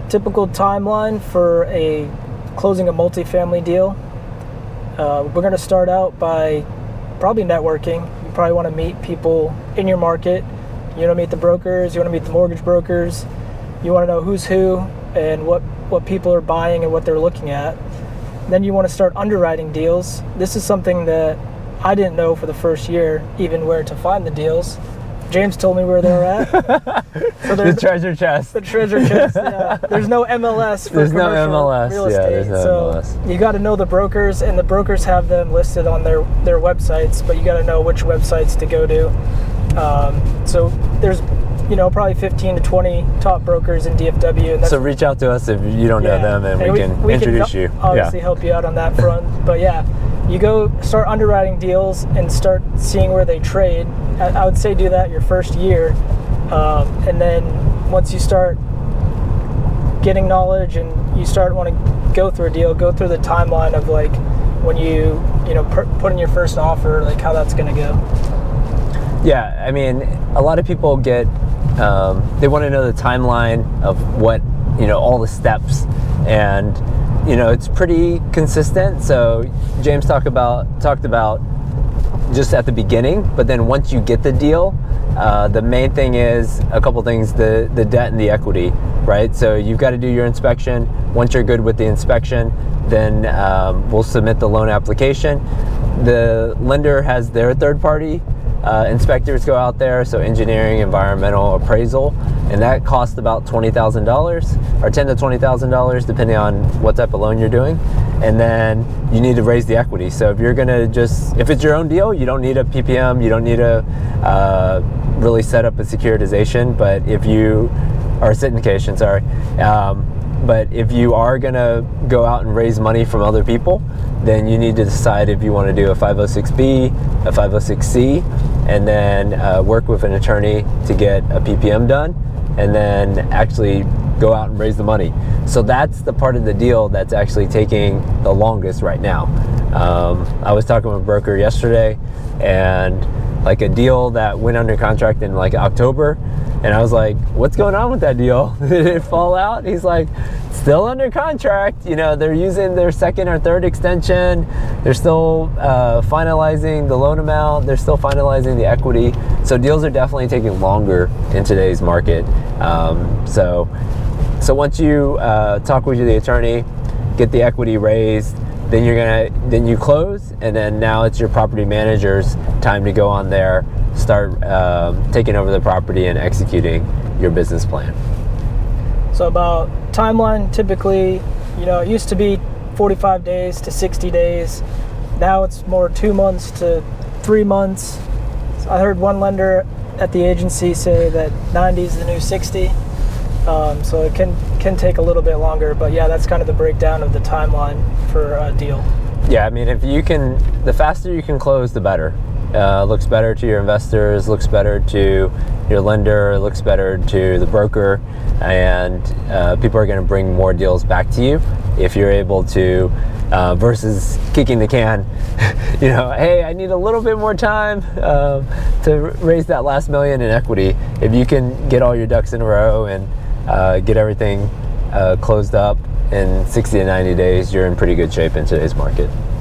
Typical timeline for closing a multifamily deal. We're going to start out by probably networking. You probably want to meet people in your market. You want to meet the brokers. You want to meet the mortgage brokers. You want to know who's who and what people are buying and what they're looking at. Then you want to start underwriting deals. This is something that I didn't know for the first year, even where to find the deals. James told me where they were at. So the treasure chest. The treasure chest, yeah. There's no MLS for there's commercial no MLS. real estate. Yeah, there's no so MLS. You got to know the brokers, and the brokers have them listed on their websites, but you got to know which websites to go to. So there's probably 15 to 20 top brokers in DFW. And so reach out to us if you don't know them, and we can introduce you. Obviously help you out on that front. But yeah, you go start underwriting deals and start seeing where they trade. I would say do that your first year. And then once you start getting knowledge and you start want to go through a deal, go through the timeline of like when you put in your first offer, like how that's going to go. Yeah, I mean, a lot of people get, they want to know the timeline of what, all the steps, and, it's pretty consistent. So James talked about just at the beginning, but then once you get the deal, the main thing is a couple things, the debt and the equity, right? So you've got to do your inspection. Once you're good with the inspection, then we'll submit the loan application. The lender has their third party inspectors go out there, so engineering, environmental, appraisal, and that costs about $20,000 or $10,000 to $20,000 depending on what type of loan you're doing. And then you need to raise the equity. So if you're gonna if it's your own deal, you don't need a PPM, you don't need to really set up a securitization, but if you or syndication, sorry. But if you are gonna go out and raise money from other people, then you need to decide if you want to do a 506B, a 506C, and then work with an attorney to get a PPM done, and then actually go out and raise the money. So that's the part of the deal that's actually taking the longest right now. I was talking with a broker yesterday, and like a deal that went under contract in like October, and I was like, what's going on with that deal? Did it fall out? He's like, still under contract. They're using their second or third extension. They're still finalizing the loan amount. They're still finalizing the equity. So deals are definitely taking longer in today's market. So once you talk with the attorney, get the equity raised, then you close, and then now it's your property manager's time to go on there, start taking over the property and executing your business plan. So about timeline, typically, it used to be 45 days to 60 days. Now it's more 2 months to 3 months. So I heard one lender at the agency say that 90 is the new 60. So it can take a little bit longer, but yeah, that's kind of the breakdown of the timeline for a deal. Yeah, I mean, the faster you can close, the better. Looks better to your investors, looks better to your lender, looks better to the broker, and people are going to bring more deals back to you if you're able to, versus kicking the can. Hey, I need a little bit more time to raise that last $1 million in equity. If you can get all your ducks in a row and get everything closed up in 60 to 90 days, you're in pretty good shape in today's market.